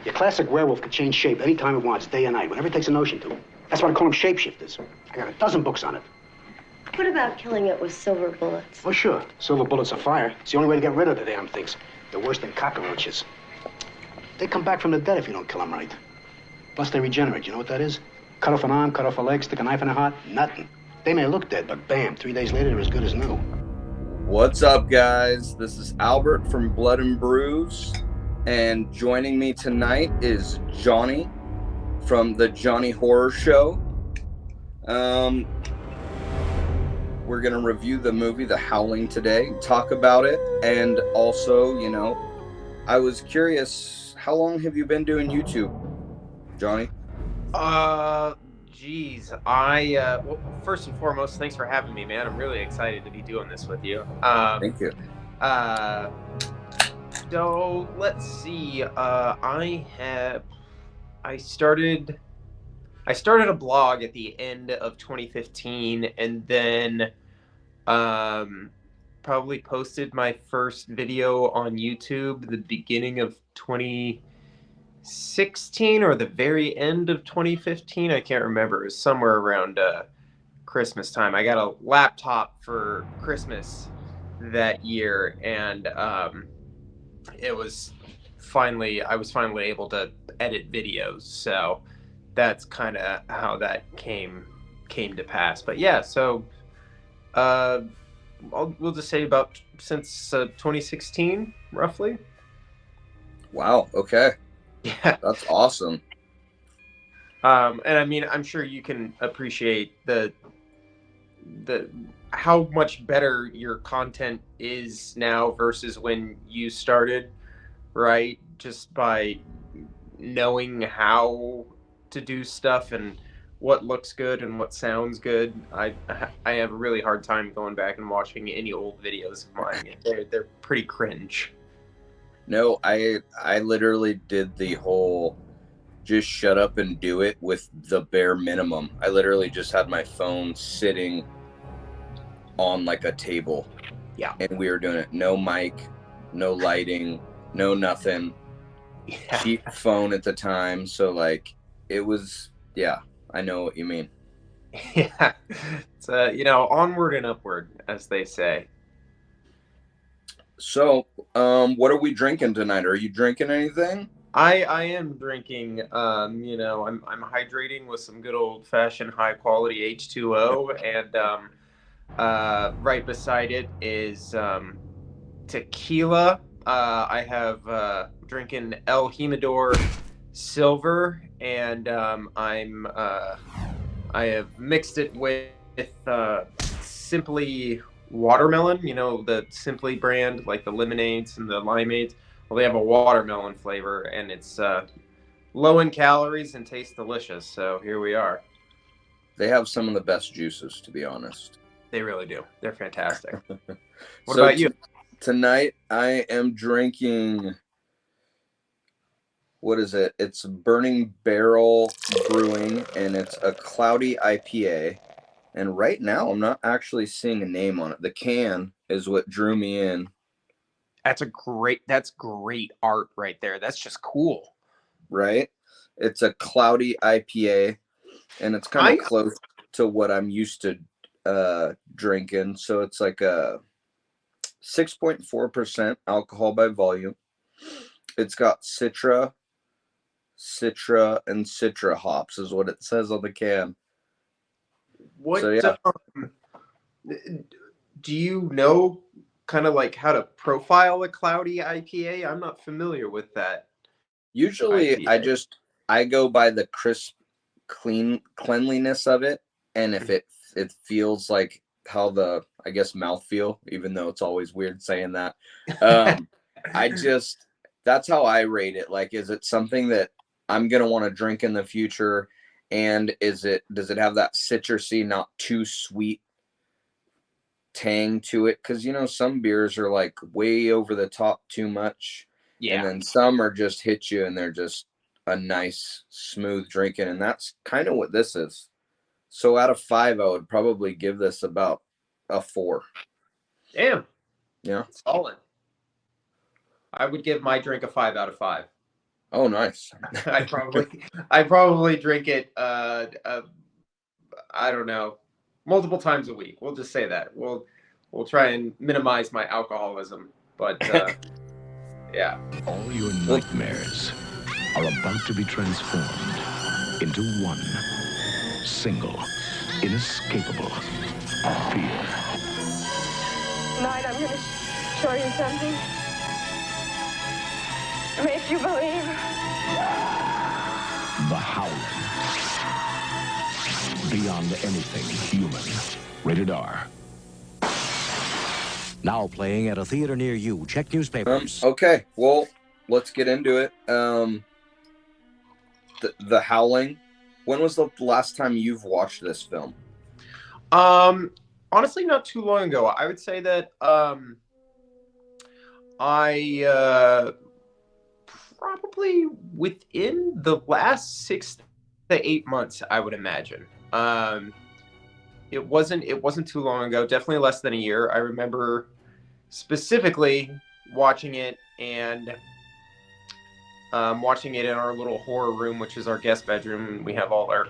Your classic werewolf can change shape any time it wants, day and night, whenever it takes a notion to. That's why I call them shapeshifters. I got a dozen books on it. What about killing it with silver bullets? Oh, sure. Silver bullets are fire. It's the only way to get rid of the damn things. They're worse than cockroaches. They come back from the dead if you don't kill them right. Plus, they regenerate. You know what that is? Cut off an arm, cut off a leg, stick a knife in their heart. Nothing. They may look dead, but bam, 3 days later, they're as good as new. What's up, guys? This is Albert from Blood and Brews, and joining me tonight is Johnny from the JONY Horror Show. We're going to review the movie The Howling today, talk about it, and also, you know, I was curious, how long have you been doing YouTube, Johnny? Geez, well, first and foremost, thanks for having me, man. I'm really excited to be doing this with you. Thank you. So let's see. I started a blog at the end of 2015, and then probably posted my first video on YouTube the beginning of 2016 or the very end of 2015. I can't remember. It was somewhere around Christmas time. I got a laptop for Christmas that year, and I was finally able to edit videos. So that's kind of how that came to pass. But yeah, so we'll just say about since 2016, roughly. Wow. Okay. Yeah, That's awesome. and I mean, I'm sure you can appreciate the how much better your content is now versus when you started, right? Just by knowing how to do stuff and what looks good and what sounds good. I have a really hard time going back and watching any old videos of mine. They're pretty cringe. No, I literally did the whole just shut up and do it with the bare minimum. I literally just had my phone sitting on like a table. Yeah. And we were doing it. No mic, no lighting, no nothing. Yeah. Cheap phone at the time. So like it was, yeah, I know what you mean. Yeah. It's onward and upward, as they say. So, what are we drinking tonight? Are you drinking anything? I am drinking. I'm hydrating with some good old fashioned high quality H2O, and right beside it is tequila. I have drinking El Jimador Silver, and I have mixed it with Simply Watermelon, the Simply brand, like the lemonades and the limeades. Well, they have a watermelon flavor, and it's low in calories and tastes delicious. So here we are. They have some of the best juices, to be honest. They really do. They're fantastic. What about you? Tonight, I am drinking, what is it? It's Burning Barrel Brewing, and it's a cloudy IPA. And right now, I'm not actually seeing a name on it. The can is what drew me in. That's great art right there. That's just cool. Right? It's a cloudy IPA, and it's kind of close to what I'm used to drinking. So it's like a 6.4% alcohol by volume. It's got Citra, and Citra hops is what it says on the can. What so, yeah. Do you know kind of like how to profile a cloudy IPA? I'm not familiar with that. Usually IPA. I go by the crisp cleanliness of it, and if it feels like how the, I guess, mouth feel, even though it's always weird saying that. That's how I rate it. Like, is it something that I'm gonna want to drink in the future? And does it have that citrusy, not too sweet tang to it? Because some beers are like way over the top too much. Yeah. And then some are just hit you and they're just a nice, smooth drinking. And that's kind of what this is. So out of 5, I would probably give this about a 4. Damn. Yeah. Solid. I would give my drink a 5 out of 5. Oh, nice. I probably drink it. I don't know, multiple times a week. We'll just say that. We'll try and minimize my alcoholism. But yeah. All your nightmares are about to be transformed into one single, inescapable fear. Tonight I'm going to show you something. Make you believe. The Howling. Beyond anything human. Rated R. Now playing at a theater near you. Check newspapers. Okay, well, let's get into it. The Howling. When was the last time you've watched this film? Honestly, not too long ago. I would say that I probably within the last 6 to 8 months, I would imagine. It wasn't too long ago. Definitely less than a year. I remember specifically watching it and watching it in our little horror room, which is our guest bedroom. We have all our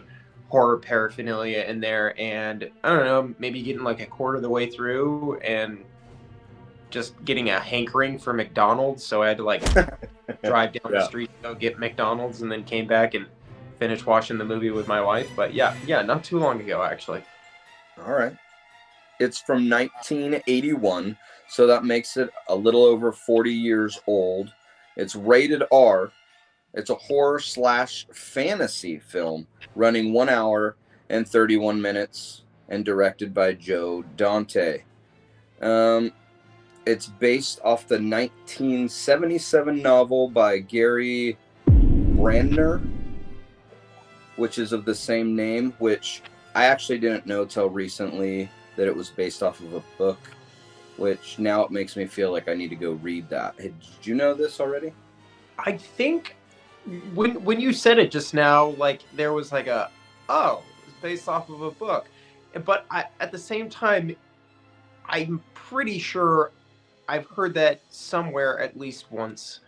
horror paraphernalia in there, and I don't know, maybe getting like a quarter of the way through and just getting a hankering for McDonald's, so I had to like drive down the street to go get McDonald's, and then came back and finished watching the movie with my wife. But yeah, not too long ago, actually. All right. It's from 1981, so that makes it a little over 40 years old. It's rated R. It's a horror/fantasy film running 1 hour and 31 minutes and directed by Joe Dante. It's based off the 1977 novel by Gary Brandner, which is of the same name, which I actually didn't know till recently that it was based off of a book, which now it makes me feel like I need to go read that. Did you know this already? I think when you said it just now, like there was like it's based off of a book. But at the same time, I'm pretty sure I've heard that somewhere at least once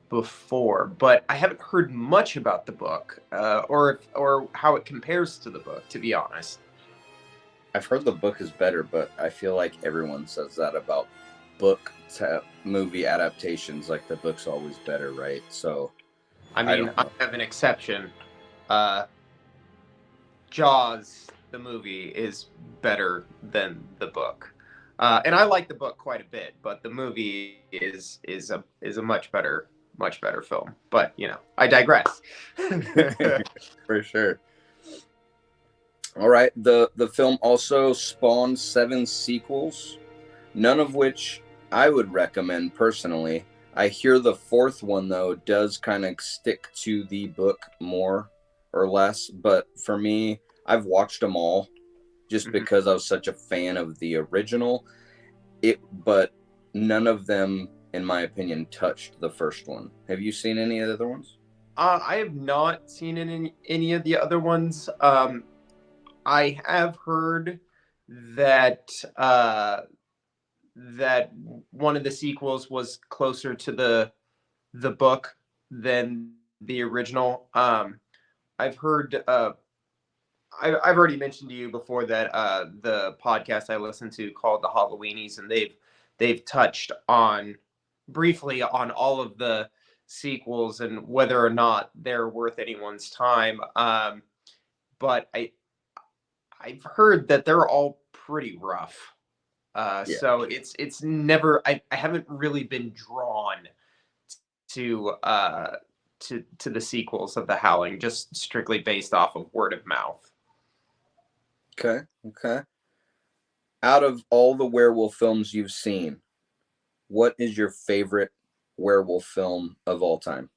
before, but I haven't heard much about the book or how it compares to the book, to be honest. I've heard the book is better, but I feel like everyone says that about book to movie adaptations. Like the book's always better, right? So, I mean, I have an exception. Jaws, the movie, is better than the book, and I like the book quite a bit. But the movie is a much better film. But I digress. For sure. All right. The film also spawned 7 sequels, none of which I would recommend personally. I hear the 4th one, though, does kind of stick to the book more or less. But for me, I've watched them all just because I was such a fan of the original. But none of them, in my opinion, touched the first one. Have you seen any of the other ones? I have not seen any of the other ones. I have heard that that one of the sequels was closer to the book than the original. I've heard. I've already mentioned to you before that the podcast I listen to called the Halloweenies, and they've touched on briefly on all of the sequels and whether or not they're worth anyone's time. But I've heard that they're all pretty rough. So it's never. I haven't really be drawn to the sequels of The Howling, just strictly based off of word of mouth. Okay. Out of all the werewolf films you've seen, what is your favorite werewolf film of all time?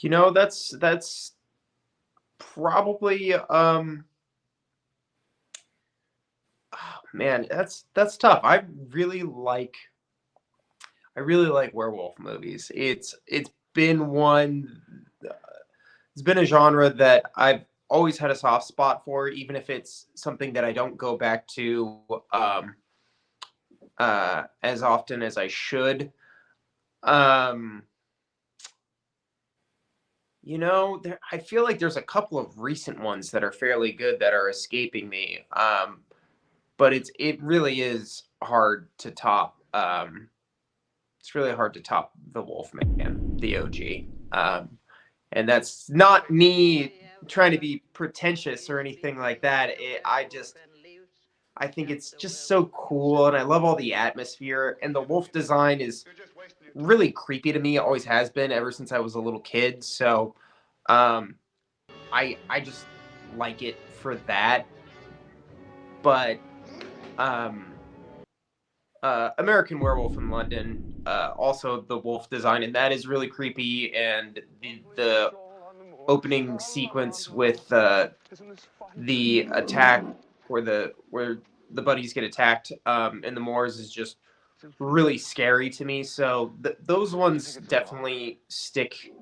That's probably man, that's tough. I really like werewolf movies. It's been a genre that I've always had a soft spot for, even if it's something that I don't go back to as often as I should. Um, I feel like there's a couple of recent ones that are fairly good that are escaping me. But it really is hard to top. It's really hard to top the Wolfman, the OG. And that's not me trying to be pretentious or anything like that. I think it's just so cool, and I love all the atmosphere. And the wolf design is really creepy to me. It always has been ever since I was a little kid. So, um, I just like it for that. But um, American Werewolf in London, also the wolf design, and that is really creepy. And the opening sequence with the attack where the buddies get attacked in the moors is just really scary to me. So those ones definitely stick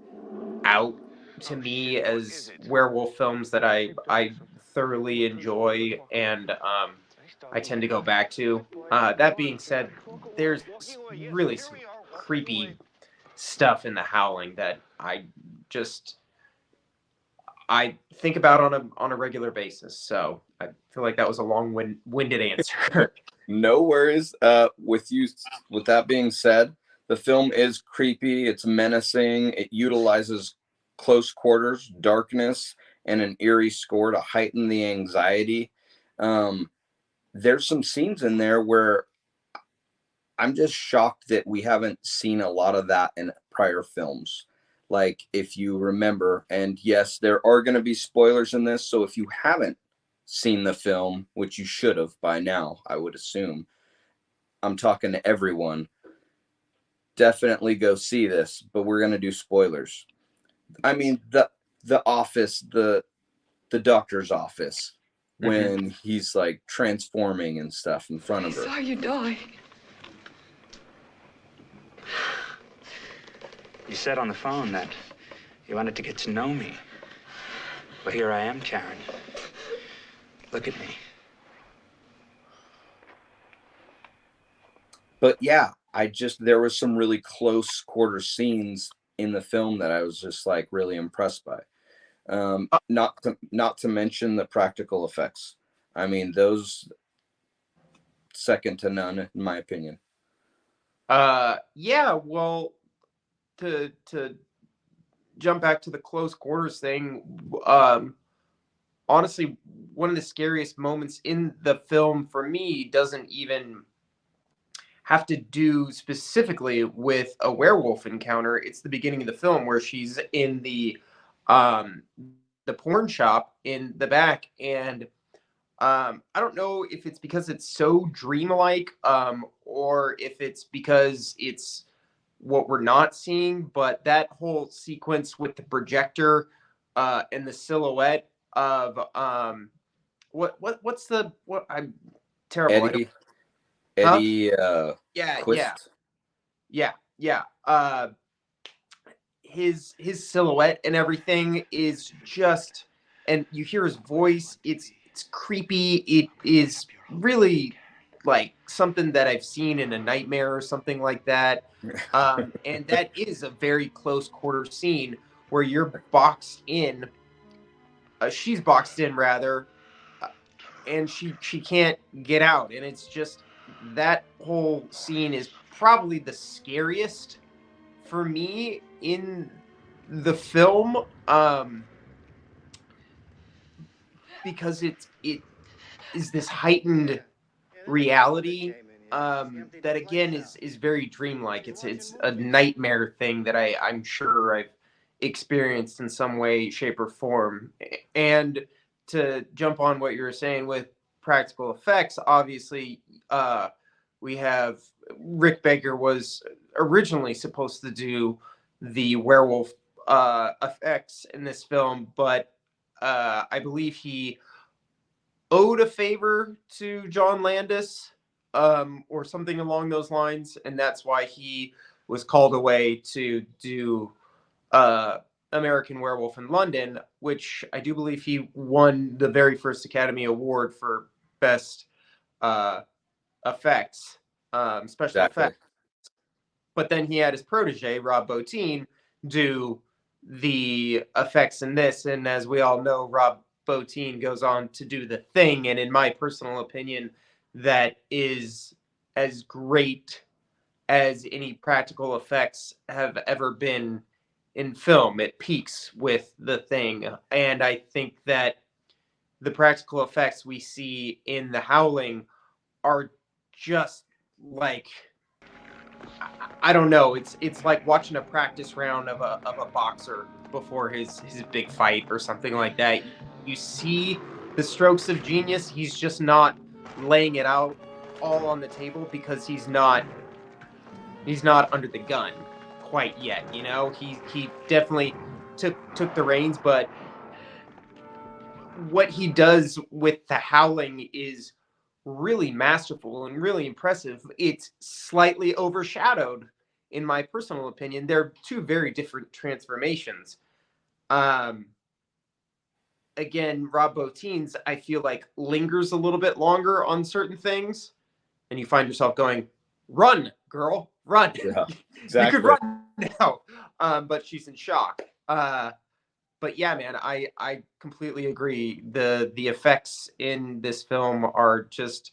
out to me as werewolf films that I thoroughly enjoy, and I tend to go back to. That being said, there's really some creepy stuff in the Howling that just I think about on a regular basis. So I feel like that was a long-winded answer. No worries. With that being said, the film is creepy. It's menacing. It utilizes close quarters, darkness, and an eerie score to heighten the anxiety. There's some scenes in there where I'm just shocked that we haven't seen a lot of that in prior films. Like, if you remember, and yes, there are going to be spoilers in this, so if you haven't seen the film, which you should have by now, I would assume, I'm talking to everyone, definitely go see this, but we're going to do spoilers. I mean, the office, the doctor's office, when he's like transforming and stuff in front of her. I saw you die. You said on the phone that you wanted to get to know me. Well, here I am, Karen. Look at me. But yeah, there was some really close quarter scenes in the film that I was just like really impressed by. Not to mention the practical effects. I mean, those second to none, in my opinion. Yeah, well, to jump back to the close quarters thing, honestly, one of the scariest moments in the film for me doesn't even have to do specifically with a werewolf encounter. It's the beginning of the film where she's in the porn shop in the back, and I don't know if it's because it's so dreamlike, or if it's because it's what we're not seeing, but that whole sequence with the projector and the silhouette of what's the what I'm terrible. Eddie Yeah, Quist. yeah. His silhouette and everything is just, and you hear his voice. It's creepy. It is really like something that I've seen in a nightmare or something like that. And that is a very close quarter scene where you're boxed in. She's boxed in rather, and she can't get out. And it's just that whole scene is probably the scariest for me in the film, because it is this heightened reality that again is very dreamlike. It's a nightmare thing that I'm sure I've experienced in some way, shape, or form. And to jump on what you were saying with practical effects, obviously, we have Rick Baker was originally supposed to do the werewolf effects in this film, but I believe he owed a favor to John Landis, or something along those lines, and that's why he was called away to do American Werewolf in London, which I do believe he won the very first Academy Award for best effects, special effects. but then he had his protege, Rob Bottin, do the effects in this. And as we all know, Rob Bottin goes on to do The Thing. And in my personal opinion, that is as great as any practical effects have ever been in film. It peaks with The Thing. And I think that the practical effects we see in The Howling are just like, I don't know. It's like watching a practice round of a boxer before his big fight or something like that. You see the strokes of genius. He's just not laying it out all on the table because he's not under the gun quite yet. You know, he definitely took the reins, but what he does with The Howling is really masterful and really impressive. It's slightly overshadowed, in my personal opinion. They're two very different transformations. Again, Rob Bottin's, I feel like, lingers a little bit longer on certain things, and you find yourself going, "Run, girl, run!" Yeah, exactly. You could run now, but she's in shock. But yeah, man, I completely agree. The effects in this film are just,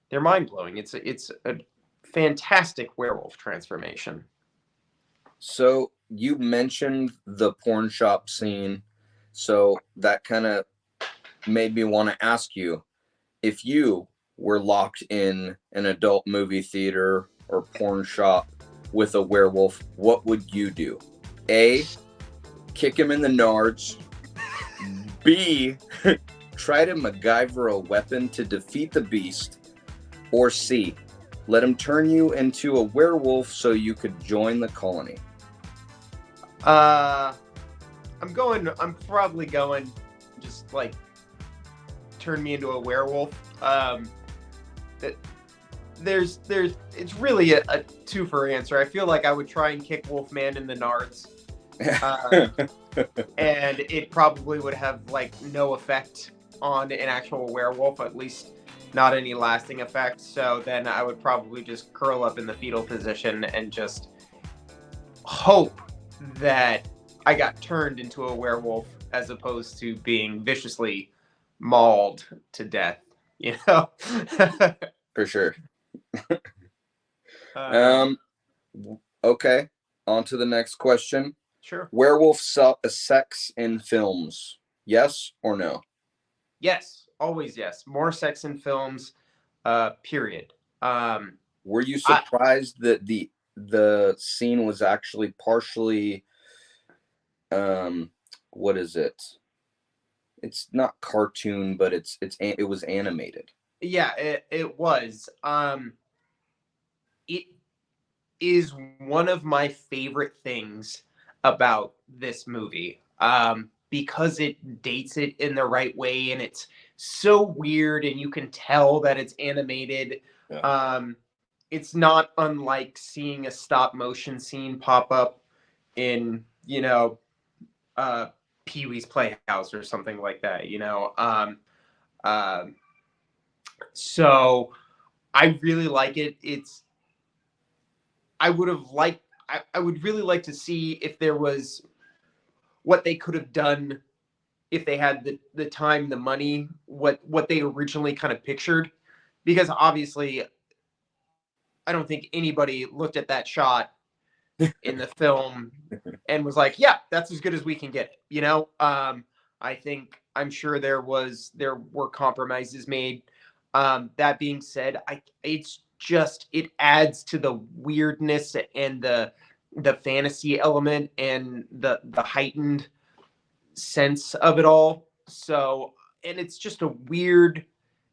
they're mind blowing. It's a fantastic werewolf transformation. So you mentioned the porn shop scene, so that kind of made me want to ask you, if you were locked in an adult movie theater or porn shop with a werewolf, what would you do? A, kick him in the nards. B, try to MacGyver a weapon to defeat the beast. Or C, let him turn you into a werewolf so you could join the colony. I'm probably going just like turn me into a werewolf. It's really a two-for answer. I feel like I would try and kick Wolfman in the nards. And it probably would have like no effect on an actual werewolf, at least not any lasting effect. So then I would probably just curl up in the fetal position and just hope that I got turned into a werewolf as opposed to being viciously mauled to death, you know? For sure. Okay, on to the next question. Sure. Werewolf sex in films, yes or no? Yes, always yes. More sex in films, period. Were you surprised that the scene was actually partially, what is it? It's not cartoon, but it was animated. Yeah, it was. It is one of my favorite things about this movie, because it dates it in the right way, and it's so weird, and you can tell that it's animated. Yeah. It's not unlike seeing a stop motion scene pop up in, Pee-wee's Playhouse or something like that, so I really like it. I would really like to see if there was what they could have done if they had the time, the money, what they originally kind of pictured, because obviously I don't think anybody looked at that shot in the film and was like, yeah, that's as good as we can get it. I'm sure there were compromises made. That being said, it adds to the weirdness and the fantasy element and the heightened sense of it all. So, and it's just a weird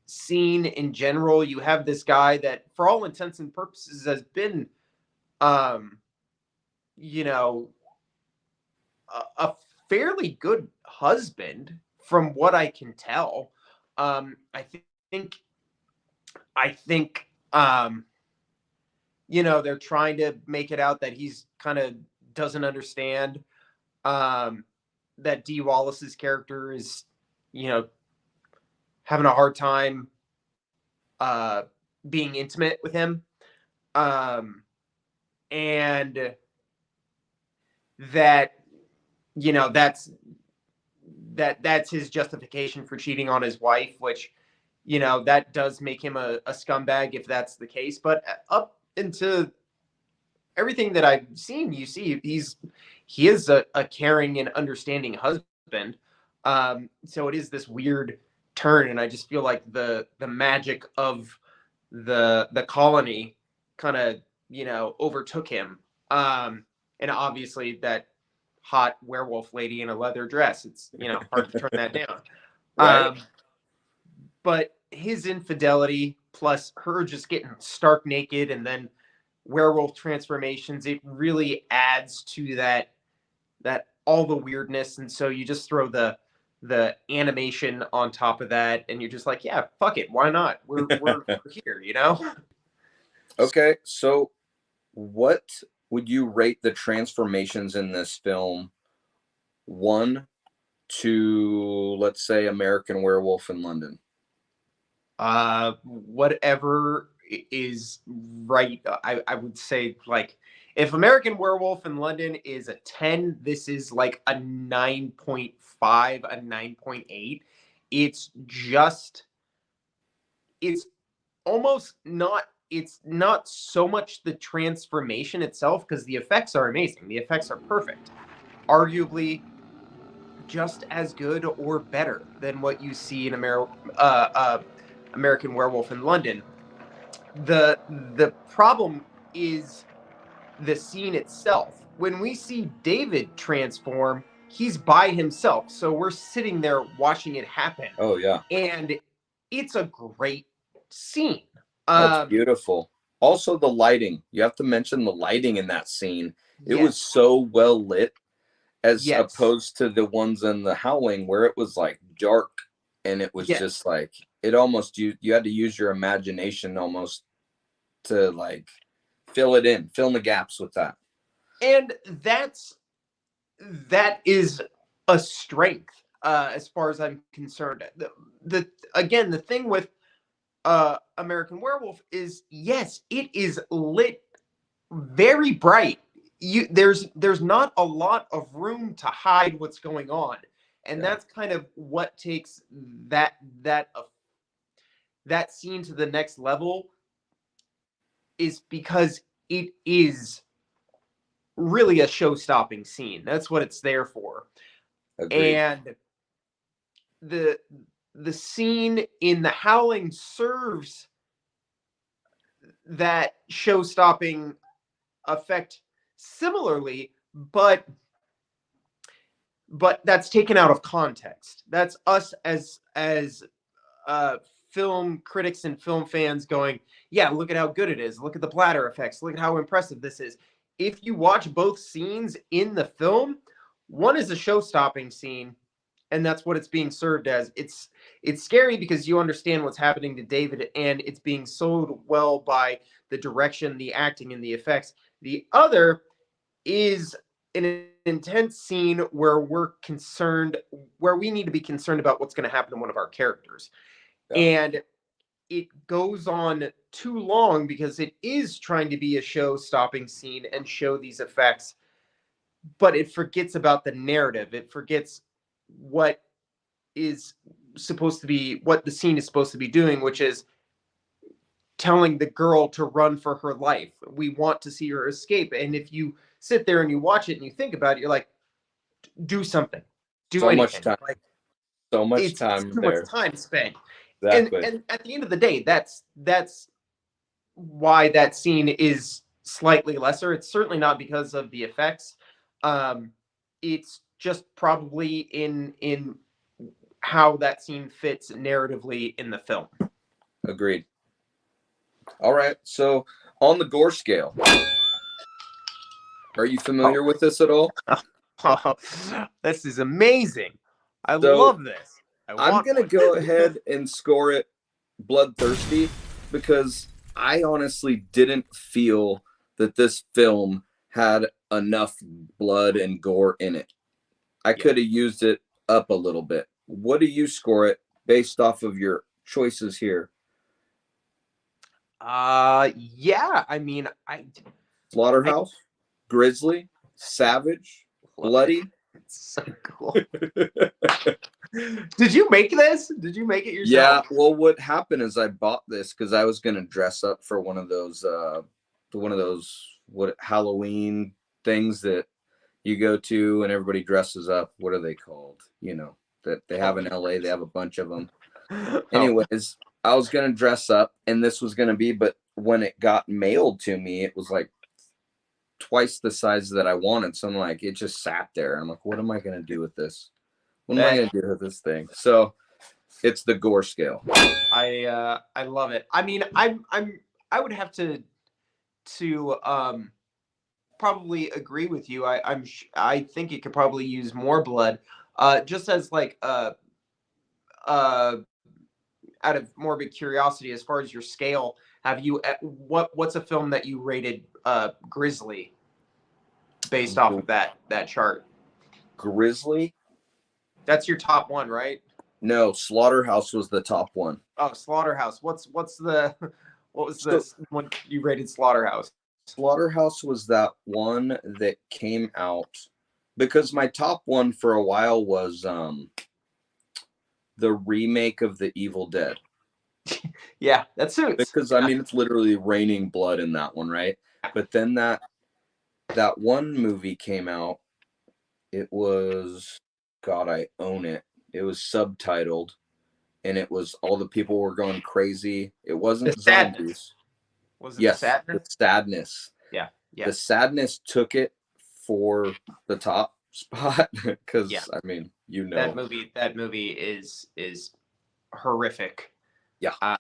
scene in general. You have this guy that, for all intents and purposes, has been, a a fairly good husband, from what I can tell. I think, they're trying to make it out that he's kind of doesn't understand, that Dee Wallace's character is, having a hard time being intimate with him. and that, you know, that's his justification for cheating on his wife, which, you know, that does make him a scumbag if that's the case. But up into everything that I've seen, you see he is a caring and understanding husband. So it is this weird turn, and I just feel like the magic of the colony kind of, you know, overtook him. And obviously that hot werewolf lady in a leather dress, it's, you know, hard to turn that down. Right. But his infidelity plus her just getting stark naked and then werewolf transformations, it really adds to that all the weirdness. And so you just throw the animation on top of that, and you're just like, yeah, fuck it, why not? We're here, you know? Okay, so what would you rate the transformations in this film, 1 to, let's say, American Werewolf in London? Whatever is right. I would say, like, if American Werewolf in London is a 10, this is like a 9.5, a 9.8. It's almost not, it's not so much the transformation itself, because the effects are amazing. The effects are perfect. Arguably just as good or better than what you see in American Werewolf in London. The problem is the scene itself. When we see David transform, he's by himself. So we're sitting there watching it happen. Oh, yeah. And it's a great scene. That's beautiful. Also, the lighting. You have to mention the lighting in that scene. It Yes. was so well lit, as Yes. opposed to the ones in the Howling where it was like dark, and it was Yes. just like, it almost, you had to use your imagination almost to like fill in the gaps with that. And that is a strength, as far as I'm concerned. Again, the thing with American Werewolf is, yes, it is lit very bright. There's not a lot of room to hide what's going on, and that's kind of what takes that scene to the next level, is because it is really a show-stopping scene. That's what it's there for. Agreed. And the scene in the Howling serves that show-stopping effect similarly, but that's taken out of context. That's us as film critics and film fans going, yeah, look at how good it is. Look at the bladder effects. Look at how impressive this is. If you watch both scenes in the film, one is a show-stopping scene, and that's what it's being served as. It's scary because you understand what's happening to David, and it's being sold well by the direction, the acting, and the effects. The other is an intense scene where we need to be concerned about what's going to happen to one of our characters. Yeah. And it goes on too long because it is trying to be a show-stopping scene and show these effects, but it forgets about the narrative. It forgets what is supposed to be, what the scene is supposed to be doing, which is telling the girl to run for her life. We want to see her escape. And if you sit there and you watch it and you think about it, you're like, do something. Do anything. Much time. Like, so much time too there. Much time spent. Exactly. And at the end of the day, that's why that scene is slightly lesser. It's certainly not because of the effects. It's just probably in how that scene fits narratively in the film. Agreed. All right. So on the gore scale, are you familiar with this at all? Oh, this is amazing. I love this. I'm going to go ahead and score it bloodthirsty, because I honestly didn't feel that this film had enough blood and gore in it. I could have used it up a little bit. What do you score it based off of your choices here? Yeah, I mean, Slaughterhouse, Grizzly, Savage, Bloody. It's so cool. Did you make this? Did you make it Yeah, yourself? well, what happened is I bought this because I was gonna dress up for one of those what Halloween things that you go to and everybody dresses up. What are they called? You know, that they have in LA. They have a bunch of them. Oh. Anyways, I was gonna dress up, and this was gonna be, but when it got mailed to me, it was like twice the size that I wanted. So I'm like, it just sat there. I'm like, what am I gonna do with this? What am I gonna do with this thing? So it's the gore scale. I love it. I mean, I would have to probably agree with you. I think it could probably use more blood. Just as like out of morbid curiosity, as far as your scale, have you what's a film that you rated Grizzly based off of that chart? Grizzly? That's your top one, right? No, Slaughterhouse was the top one. Oh, Slaughterhouse. What was the one you rated Slaughterhouse? Slaughterhouse was that one that came out because my top one for a while was the remake of The Evil Dead. Yeah, that suits. Because I mean it's literally raining blood in that one, right? But then that one movie came out. It was, God, I own it. It was subtitled, and it was all the people were going crazy. It wasn't The zombies. Sadness. Was it Yes, The Sadness? The Sadness. Yeah, yeah. The Sadness took it for the top spot because Yeah. I mean, you know, that movie is horrific. Yeah.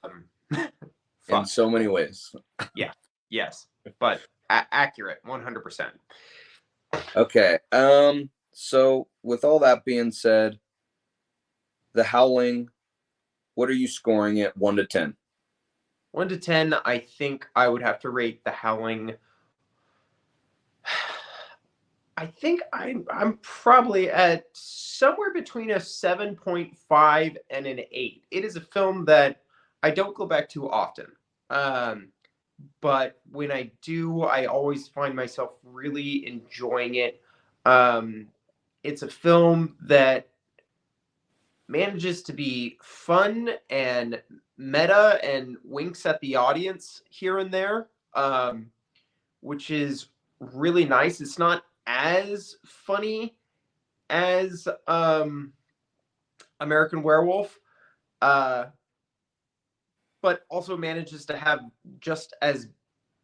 In so many ways. Yeah. Yes, but accurate, 100%. Okay. So with all that being said, The Howling, what are you scoring it 1 to 10? 1 to 10, I think I would have to rate The Howling. I think I'm probably at somewhere between a 7.5 and an 8. It is a film that I don't go back to often. But when I do, I always find myself really enjoying it. It's a film that manages to be fun and meta and winks at the audience here and there, which is really nice. It's not as funny as American Werewolf, but also manages to have just as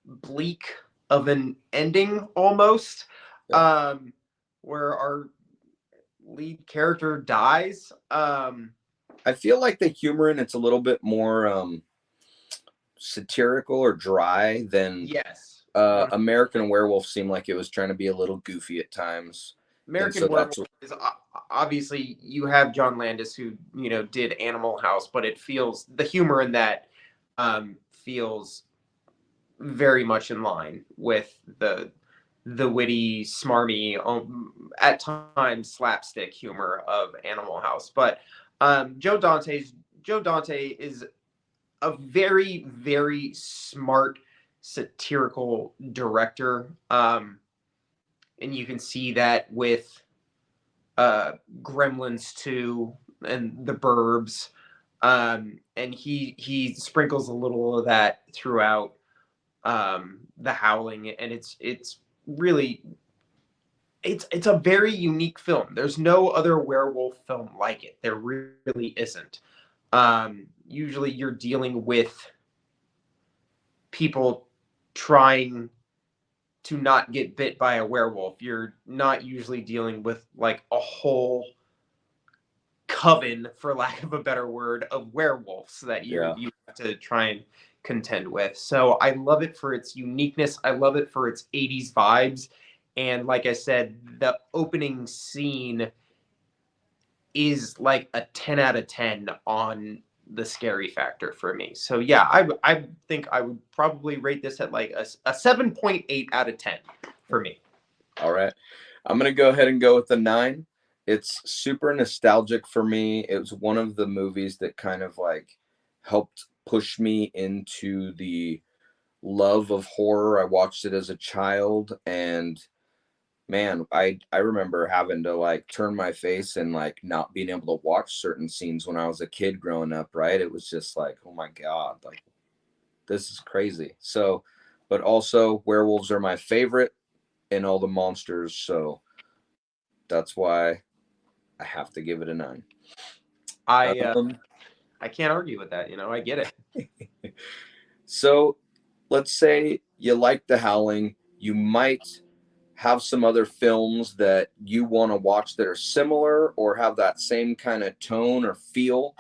bleak of an ending almost, where our lead character dies. I feel like the humor in it's a little bit more satirical or dry than American Werewolf seemed like it was trying to be a little goofy at times. American Werewolf is obviously, you have John Landis who did Animal House, but it feels, the humor in that feels very much in line with the witty, smarmy, at times slapstick humor of Animal House. But Joe Dante is a very, very smart satirical director, and you can see that with Gremlins 2 and the Burbs, and he sprinkles a little of that throughout The Howling, and it's really, it's a very unique film. There's no other werewolf film like it. There really isn't. Usually you're dealing with people trying to not get bit by a werewolf. You're not usually dealing with like a whole coven, for lack of a better word, of werewolves that you have to try and contend with. So I love it for its uniqueness. I love it for its 80s vibes. And like I said, the opening scene is like a 10 out of 10 on the scary factor for me. So yeah, I think I would probably rate this at like a 7.8 out of 10 for me. All right. I'm going to go ahead and go with the 9. It's super nostalgic for me. It was one of the movies that kind of like helped push me into the love of horror. I watched it as a child, and man, I remember having to like turn my face and like not being able to watch certain scenes when I was a kid growing up, right? It was just like, oh my God, like this is crazy. So, but also werewolves are my favorite in all the monsters, so that's why I have to give it a 9. I can't argue with that, I get it. So let's say you like The Howling, you might have some other films that you want to watch that are similar or have that same kind of tone or feel.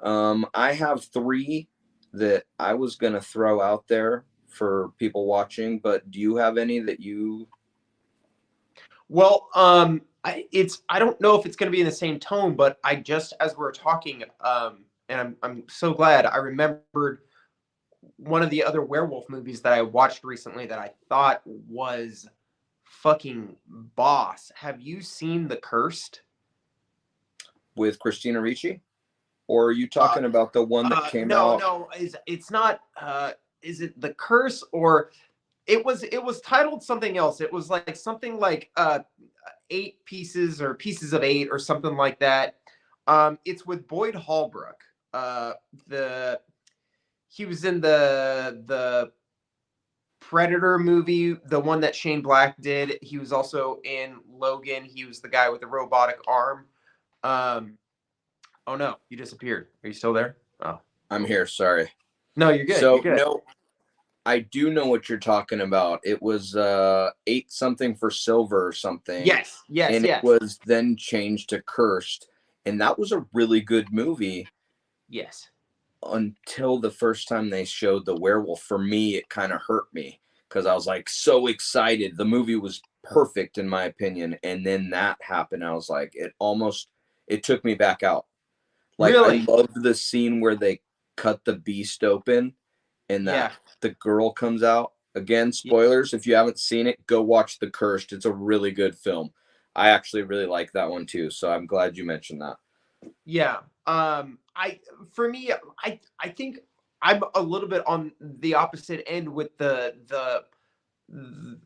I have 3 that I was going to throw out there for people watching, but do you have any that you... Well, I don't know if it's going to be in the same tone, but I just, as we were talking, and I'm so glad I remembered one of the other werewolf movies that I watched recently that I thought was fucking boss. Have you seen The Cursed? With Christina Ricci? Or are you talking about the one that came out? No, it's not. Is it The Curse, or it was titled something else? It was like something like 8 pieces or pieces of 8 or something like that. It's with Boyd Holbrook. He was in the Predator movie, the one that Shane Black did. He was also in Logan. He was the guy with the robotic arm. Oh no, you disappeared. Are you still there? Oh, I'm here. Sorry. No, you're good. So you're good. no, I do know what you're talking about. It was 8 something for silver or something. Yes. And it was then changed to Cursed, and that was a really good movie. Yes. Until the first time they showed the werewolf. For me, it kind of hurt me because I was like so excited. The movie was perfect in my opinion, and then that happened. I was like, it took me back out. Like, really? I loved the scene where they cut the beast open and that the girl comes out. Again, spoilers. If you haven't seen it, go watch The Cursed. It's a really good film. I actually really like that one too. So I'm glad you mentioned that. Yeah. I think I'm a little bit on the opposite end with the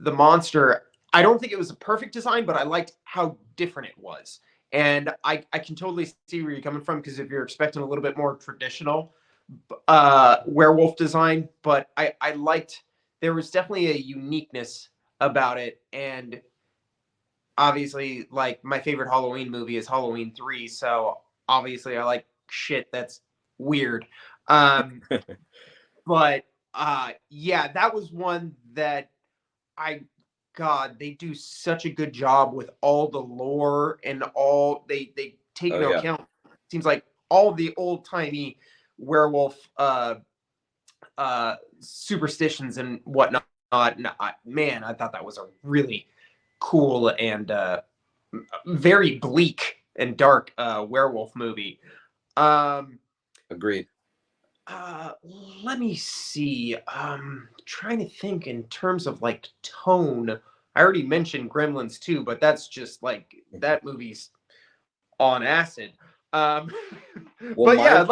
monster. I don't think it was a perfect design, but I liked how different it was. And I can totally see where you're coming from, because if you're expecting a little bit more traditional werewolf design, but I liked, there was definitely a uniqueness about it. And obviously, like, my favorite Halloween movie is Halloween 3, so obviously I like shit that's weird. But yeah, that was one that God, they do such a good job with all the lore and all they take into account. Seems like all the old timey werewolf superstitions and whatnot. Man, I thought that was a really cool and very bleak and dark werewolf movie. Agreed. Let me see. Trying to think in terms of like tone. I already mentioned Gremlins 2, but that's just like, that movie's on acid. Well, but yeah,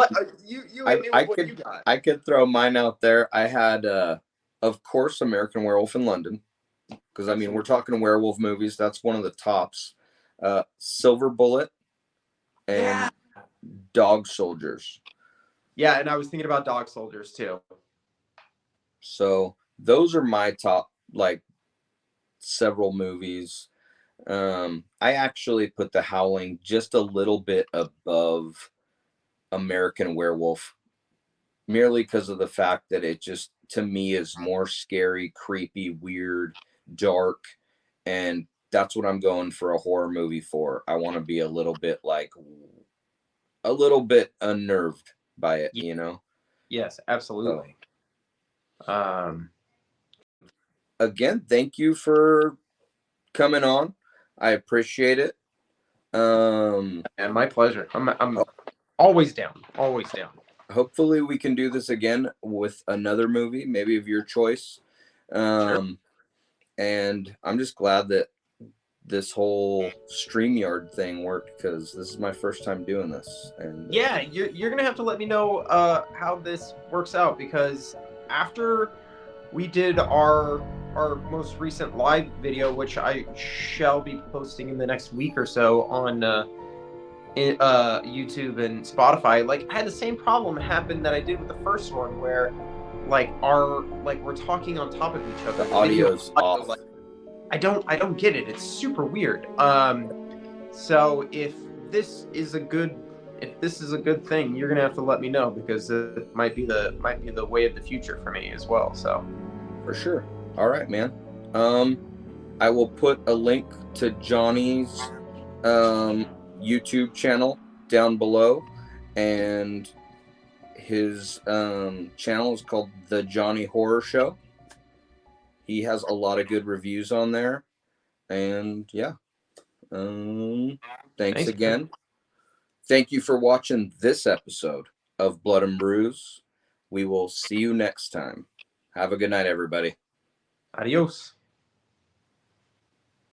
you hit me with what you got. I could throw mine out there. I had, of course, American Werewolf in London, because I mean, we're talking werewolf movies. That's one of the tops. Silver Bullet and Dog Soldiers. Yeah, and I was thinking about Dog Soldiers too. So those are my top, like, several movies. I actually put The Howling just a little bit above American Werewolf, merely because of the fact that it just, to me, is more scary, creepy, weird, dark, and that's what I'm going for a horror movie for. I want to be a little bit unnerved by it, you know? Yes, absolutely. So, again, thank you for coming on. I appreciate it. And my pleasure. I'm always down. Always down. Hopefully we can do this again with another movie, maybe of your choice. Sure. And I'm just glad that this whole StreamYard thing worked, because this is my first time doing this. And yeah, you're gonna have to let me know how this works out, because after we did our most recent live video, which I shall be posting in the next week or so on YouTube and Spotify. Like, I had the same problem happen that I did with the first one, where we're talking on top of each other. The audio's off. Like, I don't get it. It's super weird. So if this is a good thing, you're gonna have to let me know, because it might be the way of the future for me as well. So For sure. All right, man. I will put a link to Johnny's YouTube channel down below, and his channel is called the JONY Horror Show. He has a lot of good reviews on there, and yeah. Thanks again. Thank you for watching this episode of Blood and Brews. We will see you next time. Have a good night, everybody. Adios.